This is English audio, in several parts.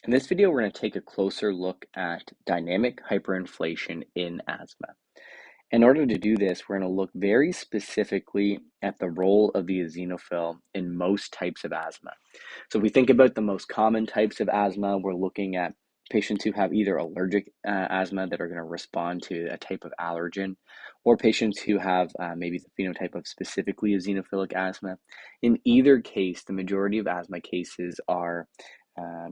In this video, we're going to take a closer look at dynamic hyperinflation in asthma. In order to do this, we're going to look very specifically at the role of the eosinophil in most types of asthma. So if we think about the most common types of asthma, we're looking at patients who have either allergic asthma that are going to respond to a type of allergen, or patients who have maybe the phenotype of specifically eosinophilic asthma. In either case, the majority of asthma cases are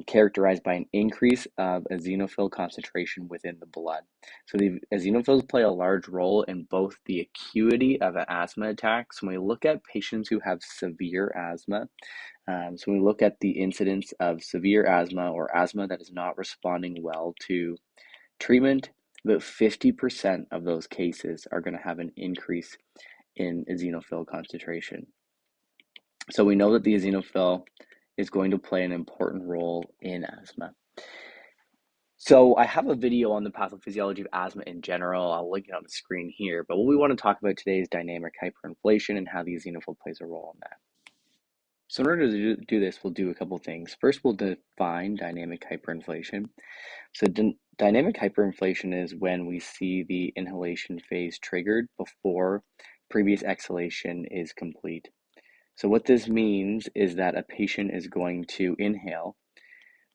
characterized by an increase of eosinophil concentration within the blood. So the eosinophils play a large role in both the acuity of an asthma attack. So when we look at patients who have severe asthma, so when we look at the incidence of severe asthma or asthma that is not responding well to treatment, about 50% of those cases are going to have an increase in eosinophil concentration. So we know that the eosinophil is going to play an important role in asthma. So I have a video on the pathophysiology of asthma in general. I'll link it on the screen here. But what we want to talk about today is dynamic hyperinflation and how the eosinophil plays a role in that. So in order to do this, we'll do a couple things. First, we'll define dynamic hyperinflation. So dynamic hyperinflation is when we see the inhalation phase triggered before previous exhalation is complete. So what this means is that a patient is going to inhale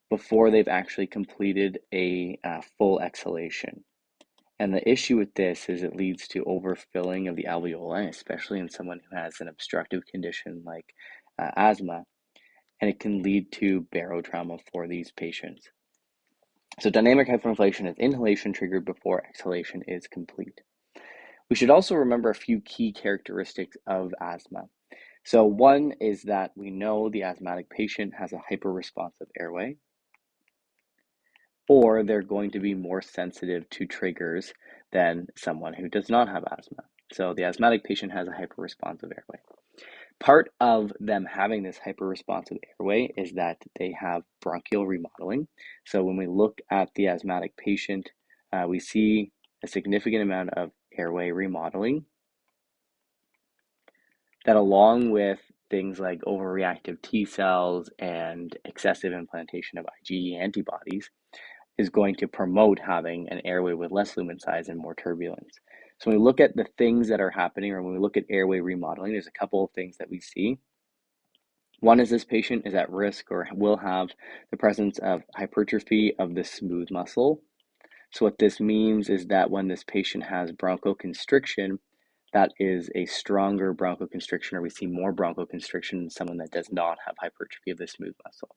before they've actually completed a full exhalation. And the issue with this is it leads to overfilling of the alveoli, especially in someone who has an obstructive condition like asthma, and it can lead to barotrauma for these patients. So dynamic hyperinflation is inhalation triggered before exhalation is complete. We should also remember a few key characteristics of asthma. So one is that we know the asthmatic patient has a hyperresponsive airway, or they're going to be more sensitive to triggers than someone who does not have asthma. So the asthmatic patient has a hyperresponsive airway. Part of them having this hyperresponsive airway is that they have bronchial remodeling. So when we look at the asthmatic patient, we see a significant amount of airway remodeling that, along with things like overreactive T cells and excessive implantation of IgE antibodies, is going to promote having an airway with less lumen size and more turbulence. So when we look at the things that are happening, or when we look at airway remodeling, there's a couple of things that we see. One is this patient is at risk or will have the presence of hypertrophy of the smooth muscle. So what this means is that when this patient has bronchoconstriction, that is a stronger bronchoconstriction, or we see more bronchoconstriction in someone that does not have hypertrophy of the smooth muscle.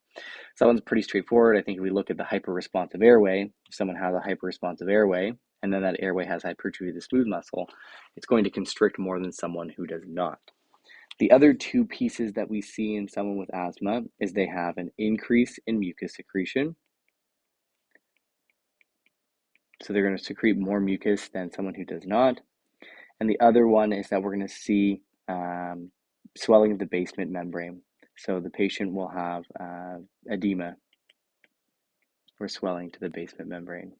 So that one's pretty straightforward. I think if we look at the hyperresponsive airway, if someone has a hyperresponsive airway, and then that airway has hypertrophy of the smooth muscle, it's going to constrict more than someone who does not. The other two pieces that we see in someone with asthma is they have an increase in mucus secretion. So they're going to secrete more mucus than someone who does not. And the other one is that we're going to see swelling of the basement membrane. So the patient will have edema or swelling to the basement membrane.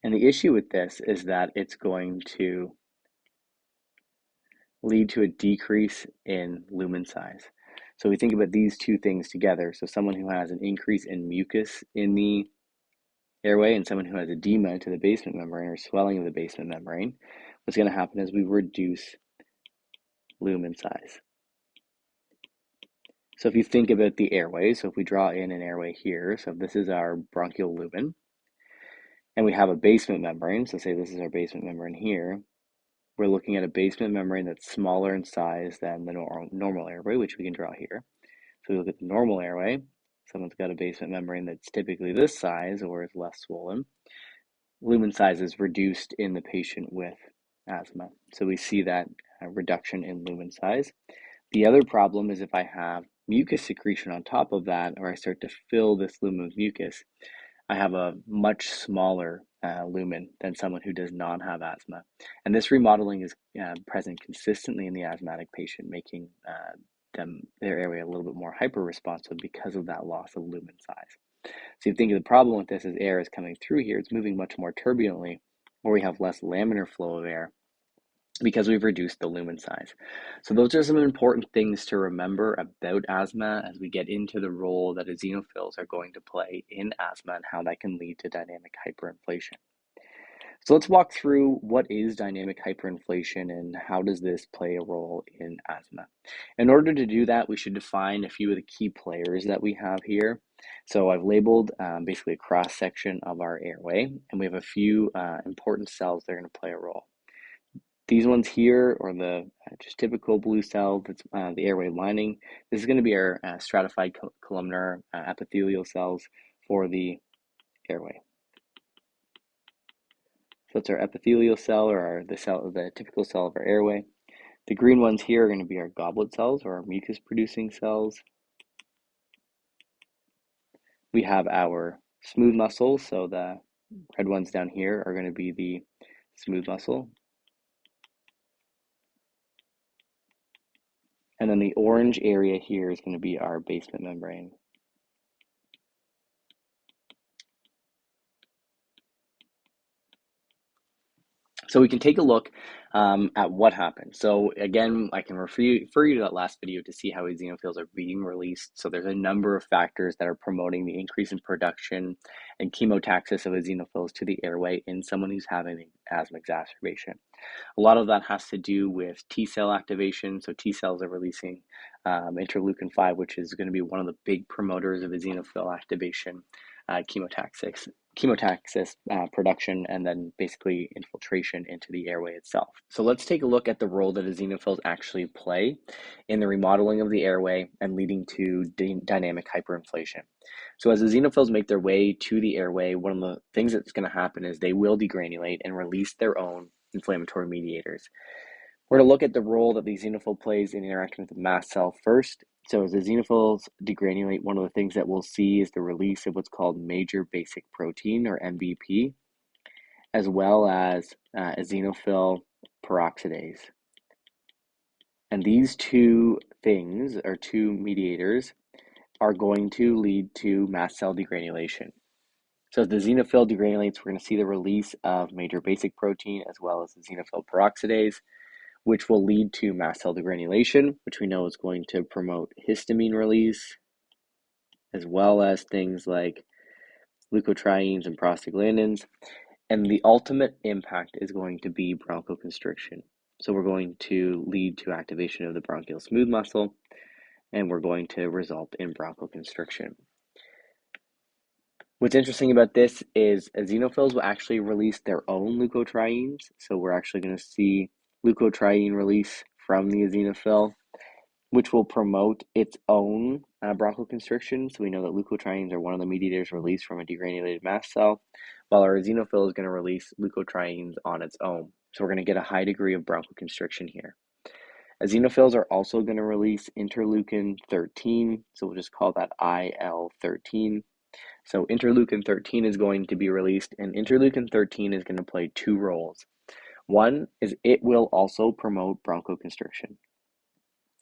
And the issue with this is that it's going to lead to a decrease in lumen size. So we think about these two things together. So someone who has an increase in mucus in the airway and someone who has edema to the basement membrane or swelling of the basement membrane, what's going to happen is we reduce lumen size. So if you think about the airway, so if we draw in an airway here, so if this is our bronchial lumen, and we have a basement membrane, so say this is our basement membrane here, we're looking at a basement membrane that's smaller in size than the normal airway, which we can draw here. So we look at the normal airway, someone's got a basement membrane that's typically this size or is less swollen. Lumen size is reduced in the patient with asthma. So we see that reduction in lumen size. The other problem is if I have mucus secretion on top of that, or I start to fill this lumen with mucus, I have a much smaller lumen than someone who does not have asthma. And this remodeling is present consistently in the asthmatic patient, making their airway a little bit more hyperresponsive because of that loss of lumen size. So you think of the problem with this as air is coming through here, it's moving much more turbulently, or we have less laminar flow of air. because we've reduced the lumen size. So those are some important things to remember about asthma as we get into the role that eosinophils are going to play in asthma and how that can lead to dynamic hyperinflation. So let's walk through what is dynamic hyperinflation and how does this play a role in asthma. In order to do that, we should define a few of the key players that we have here. So I've labeled basically a cross section of our airway, and we have a few important cells that are going to play a role. These ones here, or the just typical blue cell that's the airway lining, this is going to be our stratified columnar epithelial cells for the airway. So that's our epithelial cell, or the typical cell of our airway. The green ones here are going to be our goblet cells, or our mucus-producing cells. We have our smooth muscle, so the red ones down here are going to be the smooth muscle. And then the orange area here is going to be our basement membrane. So we can take a look at what happened. So again, I can refer you to that last video to see how eosinophils are being released. So there's a number of factors that are promoting the increase in production and chemotaxis of eosinophils to the airway in someone who's having an asthma exacerbation. A lot of that has to do with T cell activation. So T cells are releasing interleukin 5, which is going to be one of the big promoters of eosinophil activation, chemotaxis production, and then basically infiltration into the airway itself. So let's take a look at the role that eosinophils actually play in the remodeling of the airway and leading to dynamic hyperinflation. So as eosinophils make their way to the airway, one of the things that's going to happen is they will degranulate and release their own inflammatory mediators. We're going to look at the role that the eosinophil plays in interacting with the mast cell first. So as the eosinophils degranulate, one of the things that we'll see is the release of what's called major basic protein, or MBP, as well as eosinophil peroxidase. And these two things, or two mediators, are going to lead to mast cell degranulation. So as the eosinophil degranulates, we're going to see the release of major basic protein as well as eosinophil peroxidase, which will lead to mast cell degranulation, which we know is going to promote histamine release, as well as things like leukotrienes and prostaglandins. And the ultimate impact is going to be bronchoconstriction. So we're going to lead to activation of the bronchial smooth muscle, and we're going to result in bronchoconstriction. What's interesting about this is eosinophils will actually release their own leukotrienes. So we're actually going to see leukotriene release from the eosinophil, which will promote its own bronchoconstriction. So we know that leukotrienes are one of the mediators released from a degranulated mast cell, while our eosinophil is going to release leukotrienes on its own. So we're going to get a high degree of bronchoconstriction here. Eosinophils are also going to release interleukin 13, so we'll just call that IL-13. So interleukin 13 is going to be released, and interleukin 13 is going to play two roles. One is it will also promote bronchoconstriction.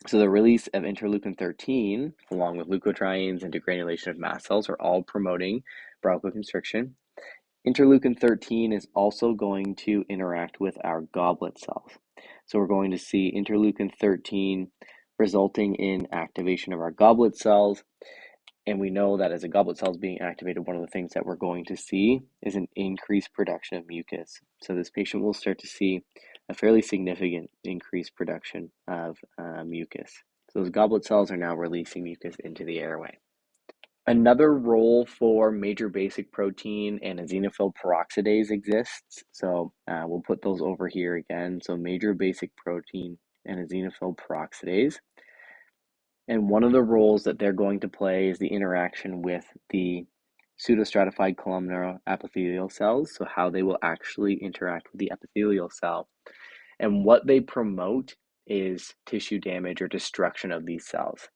So the release of interleukin 13, along with leukotrienes and degranulation of mast cells, are all promoting bronchoconstriction. Interleukin 13 is also going to interact with our goblet cells. So we're going to see interleukin 13 resulting in activation of our goblet cells. And we know that as a goblet cell is being activated, one of the things that we're going to see is an increased production of mucus. So this patient will start to see a fairly significant increased production of mucus. So those goblet cells are now releasing mucus into the airway. Another role for major basic protein and eosinophil peroxidase exists. So we'll put those over here again. So major basic protein and eosinophil peroxidase. And one of the roles that they're going to play is the interaction with the pseudostratified columnar epithelial cells, so how they will actually interact with the epithelial cell. And what they promote is tissue damage or destruction of these cells.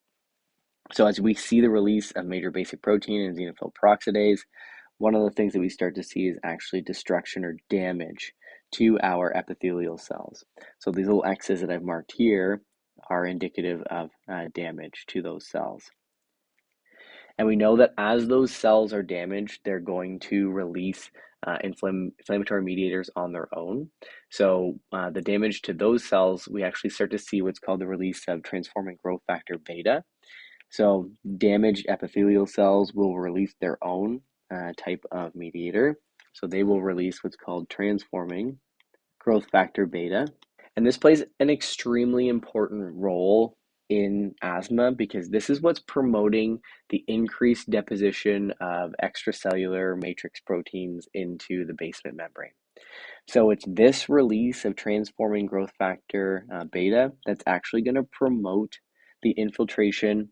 So as we see the release of major basic protein and eosinophil peroxidase, one of the things that we start to see is actually destruction or damage to our epithelial cells. So these little X's that I've marked here are indicative of damage to those cells. And we know that as those cells are damaged, they're going to release inflammatory mediators on their own. So the damage to those cells, we actually start to see what's called the release of transforming growth factor beta. So damaged epithelial cells will release their own type of mediator. So they will release what's called transforming growth factor beta. And this plays an extremely important role in asthma because this is what's promoting the increased deposition of extracellular matrix proteins into the basement membrane. So it's this release of transforming growth factor beta that's actually going to promote the infiltration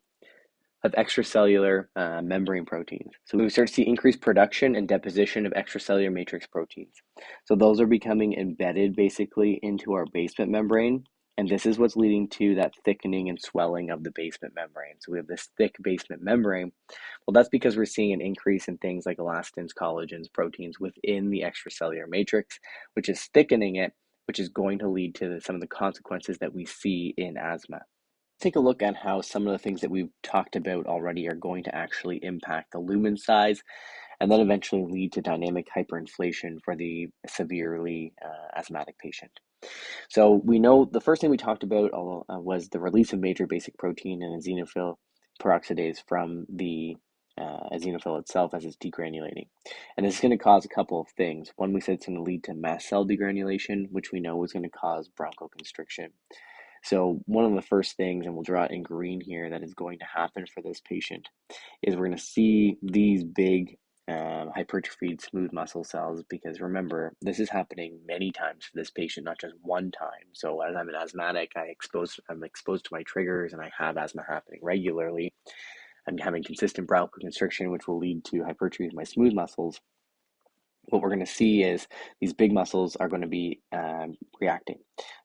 of extracellular membrane proteins. So we start to see increased production and deposition of extracellular matrix proteins. So those are becoming embedded basically into our basement membrane. And this is what's leading to that thickening and swelling of the basement membrane. So we have this thick basement membrane. Well, that's because we're seeing an increase in things like elastins, collagens, proteins within the extracellular matrix, which is thickening it, which is going to lead to some of the consequences that we see in asthma. Take a look at how some of the things that we've talked about already are going to actually impact the lumen size and then eventually lead to dynamic hyperinflation for the severely asthmatic patient. So we know the first thing we talked about was the release of major basic protein and eosinophil peroxidase from the eosinophil itself as it's degranulating. And this is going to cause a couple of things. One, we said it's going to lead to mast cell degranulation, which we know is going to cause bronchoconstriction. So one of the first things, and we'll draw it in green here, that is going to happen for this patient is we're going to see these big hypertrophied smooth muscle cells, because remember, this is happening many times for this patient, not just one time. So as I'm an asthmatic, I'm exposed to my triggers and I have asthma happening regularly. I'm having consistent bronchoconstriction, which will lead to hypertrophy of my smooth muscles. What we're going to see is these big muscles are going to be reacting.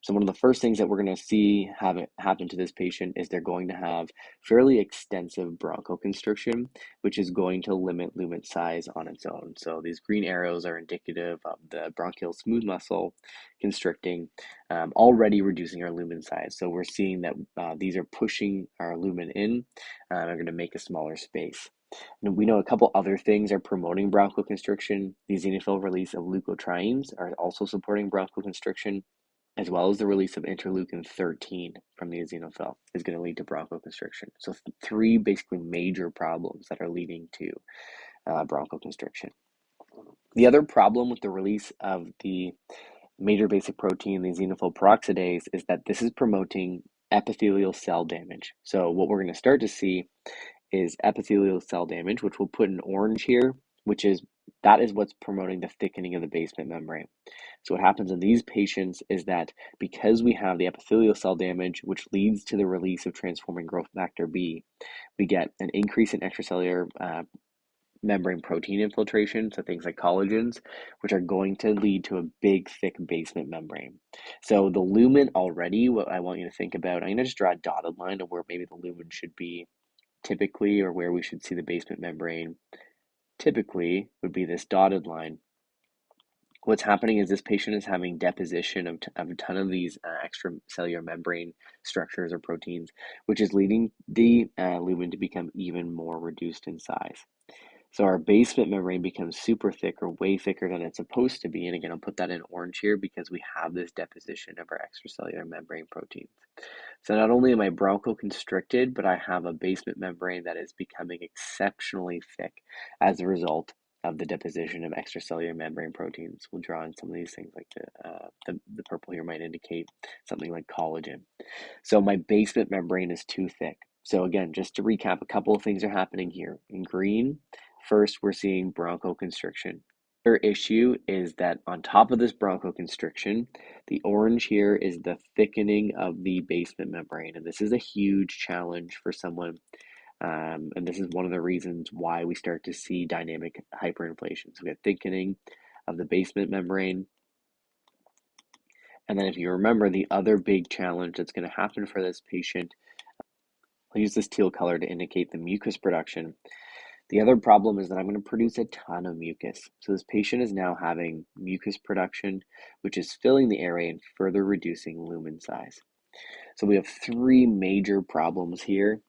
So one of the first things that we're going to see happen to this patient is they're going to have fairly extensive bronchoconstriction, which is going to limit lumen size on its own. So these green arrows are indicative of the bronchial smooth muscle constricting, already reducing our lumen size. So we're seeing that these are pushing our lumen in, and are going to make a smaller space. And we know a couple other things are promoting bronchoconstriction. The eosinophil release of leukotrienes are also supporting bronchoconstriction, as well as the release of interleukin 13 from the eosinophil is going to lead to bronchoconstriction. So three basically major problems that are leading to bronchoconstriction. The other problem with the release of the major basic protein, the eosinophil peroxidase, is that this is promoting epithelial cell damage. So what we're going to start to see is epithelial cell damage, which we'll put in orange here, that is what's promoting the thickening of the basement membrane. So what happens in these patients is that because we have the epithelial cell damage, which leads to the release of transforming growth factor B, we get an increase in extracellular membrane protein infiltration, so things like collagens, which are going to lead to a big, thick basement membrane. So the lumen already, what I want you to think about, I'm going to just draw a dotted line of where maybe the lumen should be typically, or where we should see the basement membrane typically would be this dotted line. What's happening is this patient is having deposition of a ton of these extracellular membrane structures or proteins, which is leading the lumen to become even more reduced in size. So our basement membrane becomes super thick, or way thicker than it's supposed to be. And again, I'll put that in orange here because we have this deposition of our extracellular membrane proteins. So not only am I bronchoconstricted, but I have a basement membrane that is becoming exceptionally thick as a result of the deposition of extracellular membrane proteins. We'll draw in some of these things, like the purple here might indicate something like collagen. So my basement membrane is too thick. So again, just to recap, a couple of things are happening here. In green, first, we're seeing bronchoconstriction. Other issue is that on top of this bronchoconstriction, the orange here is the thickening of the basement membrane. And this is a huge challenge for someone. And this is one of the reasons why we start to see dynamic hyperinflation. So we have thickening of the basement membrane. And then if you remember, the other big challenge that's going to happen for this patient, I'll use this teal color to indicate the mucus production. The other problem is that I'm going to produce a ton of mucus. So this patient is now having mucus production, which is filling the area and further reducing lumen size. So we have three major problems here.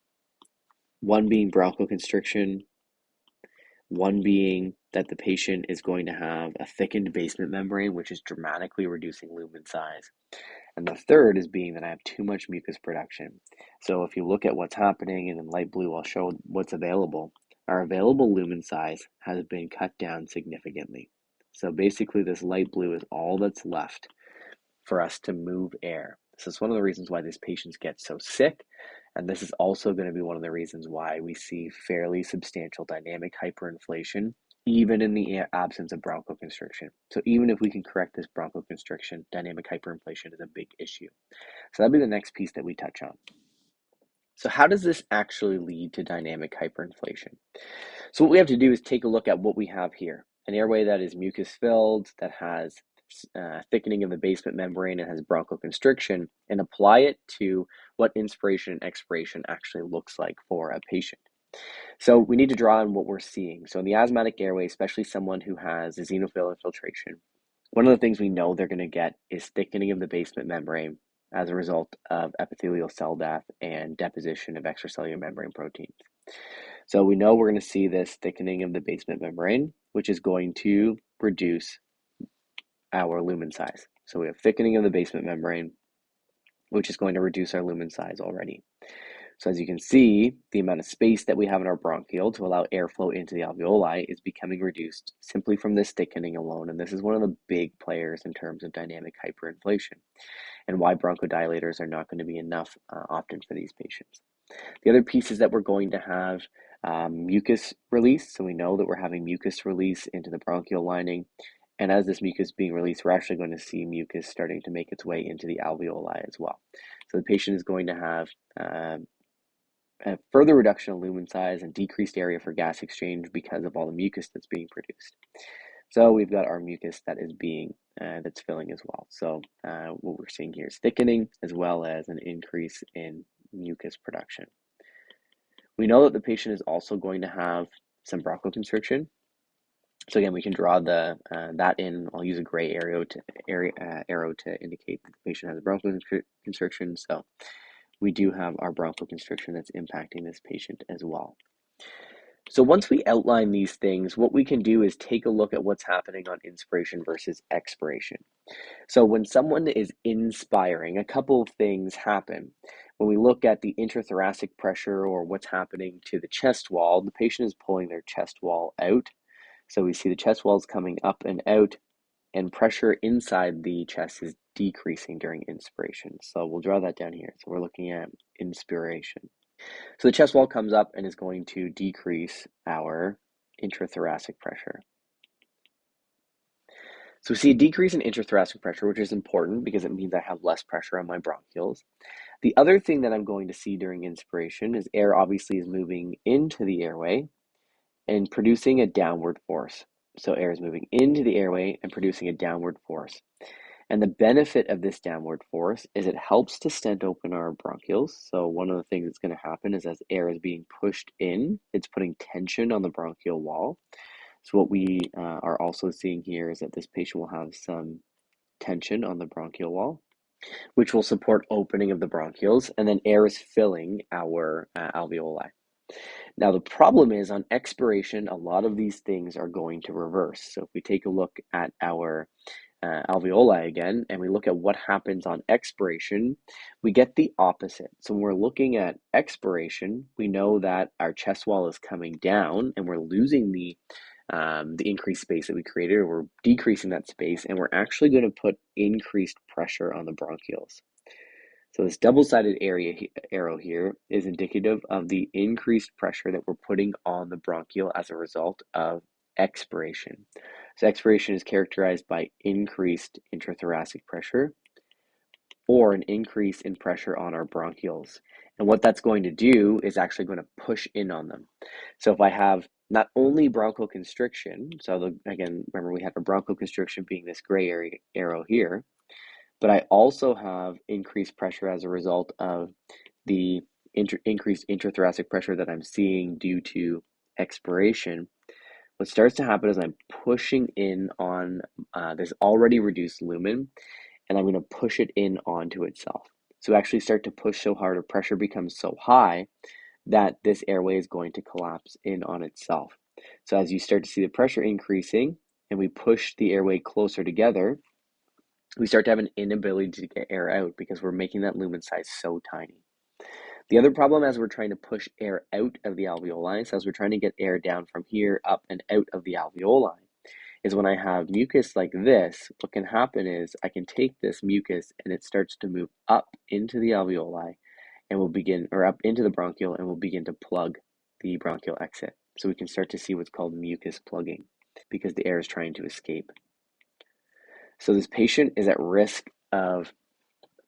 One being bronchoconstriction, one being that the patient is going to have a thickened basement membrane, which is dramatically reducing lumen size. And the third is being that I have too much mucus production. So if you look at what's happening, and in light blue, I'll show what's available. Our available lumen size has been cut down significantly. So basically, this light blue is all that's left for us to move air. This is one of the reasons why these patients get so sick. And this is also going to be one of the reasons why we see fairly substantial dynamic hyperinflation, even in the absence of bronchoconstriction. So even if we can correct this bronchoconstriction, dynamic hyperinflation is a big issue. So that'll be the next piece that we touch on. So how does this actually lead to dynamic hyperinflation? So what we have to do is take a look at what we have here. An airway that is mucus filled, that has thickening of the basement membrane and has bronchoconstriction, and apply it to what inspiration and expiration actually looks like for a patient. So we need to draw on what we're seeing. So in the asthmatic airway, especially someone who has eosinophil infiltration, one of the things we know they're going to get is thickening of the basement membrane as a result of epithelial cell death and deposition of extracellular membrane proteins. So we know we're going to see this thickening of the basement membrane, which is going to reduce our lumen size. So we have thickening of the basement membrane, which is going to reduce our lumen size already. So as you can see, the amount of space that we have in our bronchiole to allow airflow into the alveoli is becoming reduced simply from this thickening alone. And this is one of the big players in terms of dynamic hyperinflation and why bronchodilators are not going to be enough often for these patients. The other piece is that we're going to have mucus release. So we know that we're having mucus release into the bronchial lining. And as this mucus being released, we're actually going to see mucus starting to make its way into the alveoli as well. So the patient is going to have a further reduction of lumen size and decreased area for gas exchange because of all the mucus that's being produced. So we've got our mucus that is being, that's filling as well. So what we're seeing here is thickening as well as an increase in mucus production. We know that the patient is also going to have some bronchoconstriction. So again, we can draw that in. I'll use a gray arrow to indicate that the patient has a bronchoconstriction. So we do have our bronchoconstriction that's impacting this patient as well. So once we outline these things, what we can do is take a look at what's happening on inspiration versus expiration. So when someone is inspiring, a couple of things happen. When we look at the intrathoracic pressure or what's happening to the chest wall, the patient is pulling their chest wall out. So we see the chest walls coming up and out, and pressure inside the chest is decreasing during inspiration. So we'll draw that down here. So we're looking at inspiration. So the chest wall comes up and is going to decrease our intrathoracic pressure. So we see a decrease in intrathoracic pressure, which is important because it means I have less pressure on my bronchioles. The other thing that I'm going to see during inspiration is air obviously is moving into the airway and producing a downward force. So air is moving into the airway and producing a downward force. And the benefit of this downward force is it helps to stent open our bronchioles. So one of the things that's going to happen is as air is being pushed in, it's putting tension on the bronchial wall. So what we are also seeing here is that this patient will have some tension on the bronchial wall, which will support opening of the bronchioles, and then air is filling our alveoli. Now the problem is on expiration, a lot of these things are going to reverse. So if we take a look at our alveoli again, and we look at what happens on expiration, we get the opposite. So when we're looking at expiration, we know that our chest wall is coming down and we're losing the increased space that we created, or we're decreasing that space, and we're actually going to put increased pressure on the bronchioles. So this double-sided arrow here is indicative of the increased pressure that we're putting on the bronchiole as a result of expiration. So expiration is characterized by increased intrathoracic pressure or an increase in pressure on our bronchioles. And what that's going to do is actually going to push in on them. So if I have not only bronchoconstriction, so again, remember we have a bronchoconstriction being this gray arrow here, but I also have increased pressure as a result of the increased intrathoracic pressure that I'm seeing due to expiration. What starts to happen is I'm pushing in on this already reduced lumen, and I'm going to push it in onto itself. So actually start to push so hard, or pressure becomes so high that this airway is going to collapse in on itself. So as you start to see the pressure increasing and we push the airway closer together, we start to have an inability to get air out because we're making that lumen size so tiny. The other problem as we're trying to push air out of the alveoli, so as we're trying to get air down from here up and out of the alveoli, is when I have mucus like this, what can happen is I can take this mucus and it starts to move up into the alveoli and we'll begin, or up into the bronchiole, and we'll begin to plug the bronchial exit. So we can start to see what's called mucus plugging because the air is trying to escape. So this patient is at risk of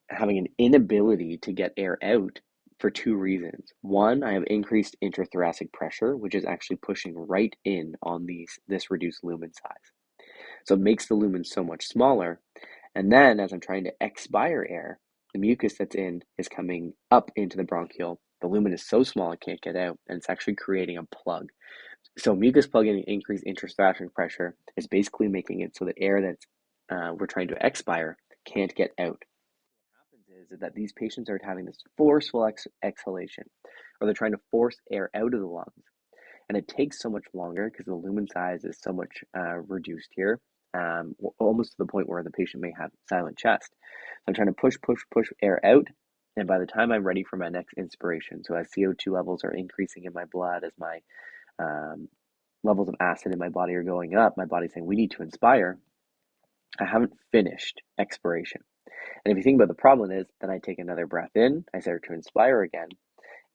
having an inability to get air out for two reasons. One, I have increased intrathoracic pressure, which is actually pushing right in on this reduced lumen size. So it makes the lumen so much smaller. And then as I'm trying to expire air, the mucus that's in is coming up into the bronchiole. The lumen is so small it can't get out, and it's actually creating a plug. So mucus plugging and increased intrathoracic pressure is basically making it so that air that's we're trying to expire can't get out. What happens is that these patients are having this forceful exhalation, or they're trying to force air out of the lungs. And it takes so much longer because the lumen size is so much reduced here, almost to the point where the patient may have silent chest. So I'm trying to push air out, and by the time I'm ready for my next inspiration, so as CO2 levels are increasing in my blood, as my levels of acid in my body are going up, my body's saying we need to inspire, I haven't finished expiration. And if you think about the problem is, then I take another breath in, I start to inspire again,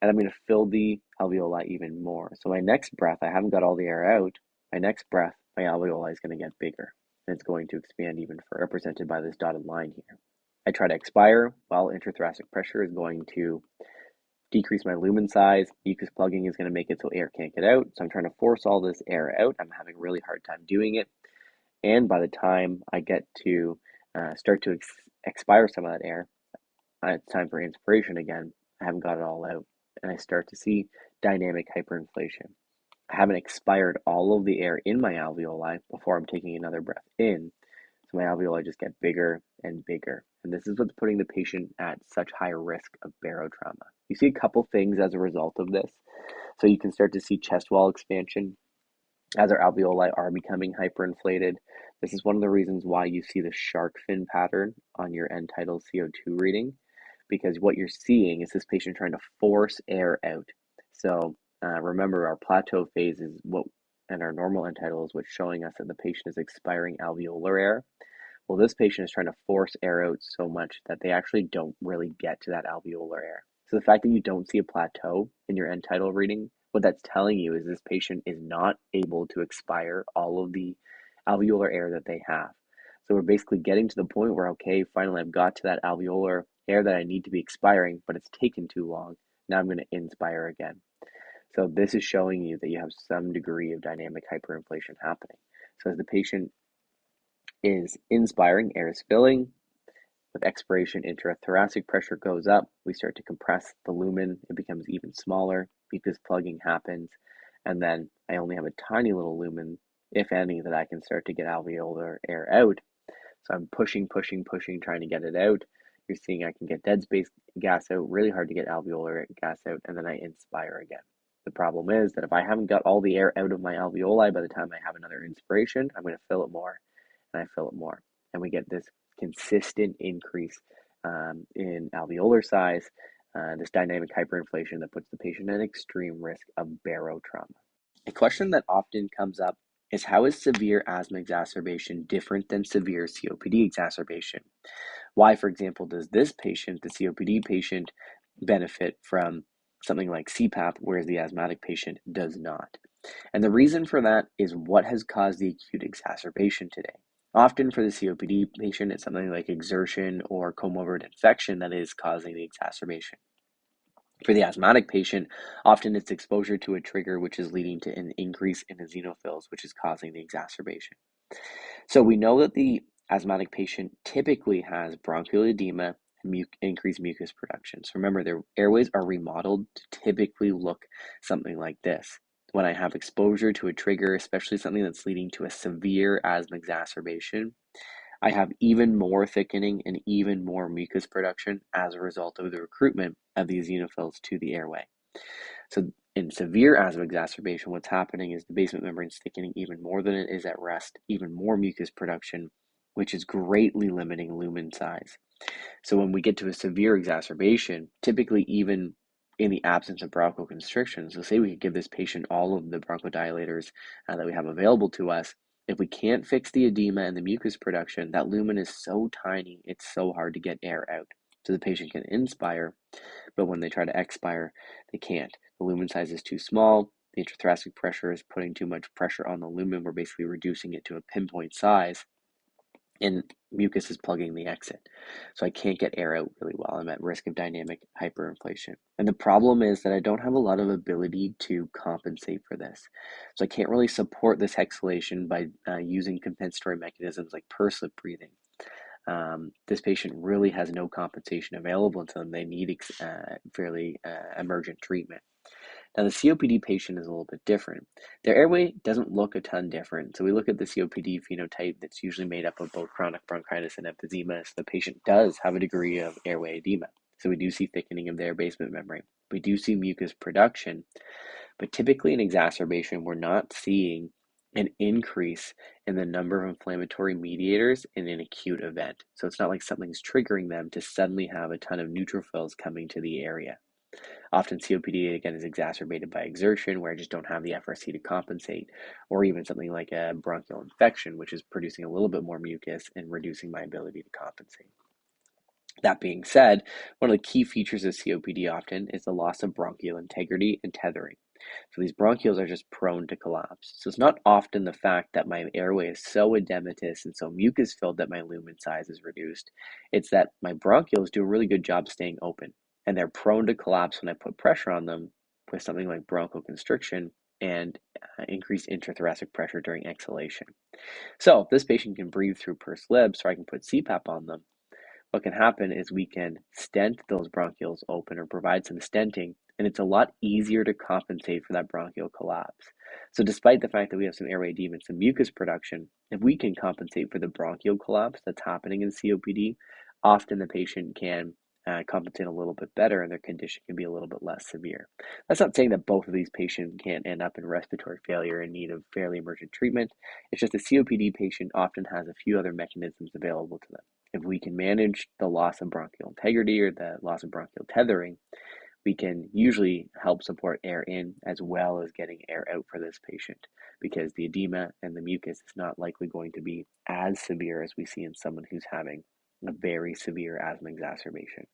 and I'm going to fill the alveoli even more. So my next breath, I haven't got all the air out. My next breath, my alveoli is going to get bigger, and it's going to expand even further, represented by this dotted line here. I try to expire, while intrathoracic pressure is going to decrease my lumen size. Mucus plugging is going to make it so air can't get out. So I'm trying to force all this air out. I'm having a really hard time doing it. And by the time I get to start to expire some of that air, it's time for inspiration again. I haven't got it all out. And I start to see dynamic hyperinflation. I haven't expired all of the air in my alveoli before I'm taking another breath in. So my alveoli just get bigger and bigger. And this is what's putting the patient at such high risk of barotrauma. You see a couple things as a result of this. So you can start to see chest wall expansion as our alveoli are becoming hyperinflated. This is one of the reasons why you see the shark fin pattern on your end tidal CO2 reading, because what you're seeing is this patient trying to force air out. So remember, our plateau phase is what, and our normal end tidal is what's showing us that the patient is expiring alveolar air. Well, this patient is trying to force air out so much that they actually don't really get to that alveolar air. So the fact that you don't see a plateau in your end tidal reading, what that's telling you is this patient is not able to expire all of the alveolar air that they have. So we're basically getting to the point where, okay, finally I've got to that alveolar air that I need to be expiring, but it's taken too long. Now I'm going to inspire again. So this is showing you that you have some degree of dynamic hyperinflation happening. So as the patient is inspiring, air is filling. With expiration, intrathoracic pressure goes up. We start to compress the lumen. It becomes even smaller. Mucus plugging happens. And then I only have a tiny little lumen, if any, that I can start to get alveolar air out. So I'm pushing, trying to get it out. You're seeing I can get dead space gas out, really hard to get alveolar gas out, and then I inspire again. The problem is that if I haven't got all the air out of my alveoli by the time I have another inspiration, I'm going to fill it more, and I fill it more. And we get this consistent increase in alveolar size, this dynamic hyperinflation that puts the patient at extreme risk of barotrauma. A question that often comes up is, how is severe asthma exacerbation different than severe COPD exacerbation? Why, for example, does this patient, the COPD patient, benefit from something like CPAP, whereas the asthmatic patient does not? And the reason for that is what has caused the acute exacerbation today. Often for the COPD patient, it's something like exertion or comorbid infection that is causing the exacerbation. For the asthmatic patient, often it's exposure to a trigger which is leading to an increase in eosinophils, which is causing the exacerbation. So we know that the asthmatic patient typically has bronchial edema and increased mucus production. So remember, their airways are remodeled to typically look something like this. When I have exposure to a trigger, especially something that's leading to a severe asthma exacerbation, I have even more thickening and even more mucus production as a result of the recruitment of the eosinophils to the airway. So in severe asthma exacerbation, what's happening is the basement membrane is thickening even more than it is at rest, even more mucus production, which is greatly limiting lumen size. So when we get to a severe exacerbation, typically even in the absence of bronchoconstriction, so say we could give this patient all of the bronchodilators that we have available to us, if we can't fix the edema and the mucus production, that lumen is so tiny, it's so hard to get air out. So the patient can inspire, but when they try to expire, they can't. The lumen size is too small, the intrathoracic pressure is putting too much pressure on the lumen, we're basically reducing it to a pinpoint size, and mucus is plugging the exit. So I can't get air out really well. I'm at risk of dynamic hyperinflation. And the problem is that I don't have a lot of ability to compensate for this. So I can't really support this exhalation by using compensatory mechanisms like pursed lip breathing. This patient really has no compensation available to them. They need fairly emergent treatment. Now, the COPD patient is a little bit different. Their airway doesn't look a ton different. So we look at the COPD phenotype that's usually made up of both chronic bronchitis and emphysema. So the patient does have a degree of airway edema. So we do see thickening of their basement membrane. We do see mucus production, but typically in exacerbation, we're not seeing an increase in the number of inflammatory mediators in an acute event. So it's not like something's triggering them to suddenly have a ton of neutrophils coming to the area. Often COPD, again, is exacerbated by exertion where I just don't have the FRC to compensate, or even something like a bronchial infection, which is producing a little bit more mucus and reducing my ability to compensate. That being said, one of the key features of COPD often is the loss of bronchial integrity and tethering. So these bronchioles are just prone to collapse. So it's not often the fact that my airway is so edematous and so mucus filled that my lumen size is reduced. It's that my bronchioles do a really good job staying open, and they're prone to collapse when I put pressure on them with something like bronchoconstriction and increased intrathoracic pressure during exhalation. So if this patient can breathe through pursed lips, or I can put CPAP on them, what can happen is we can stent those bronchioles open or provide some stenting, and it's a lot easier to compensate for that bronchial collapse. So despite the fact that we have some airway edema and some mucus production, if we can compensate for the bronchial collapse that's happening in COPD, often the patient can compensate a little bit better and their condition can be a little bit less severe. That's not saying that both of these patients can't end up in respiratory failure in need of fairly emergent treatment. It's just a COPD patient often has a few other mechanisms available to them. If we can manage the loss of bronchial integrity or the loss of bronchial tethering, we can usually help support air in as well as getting air out for this patient, because the edema and the mucus is not likely going to be as severe as we see in someone who's having a very severe asthma exacerbation.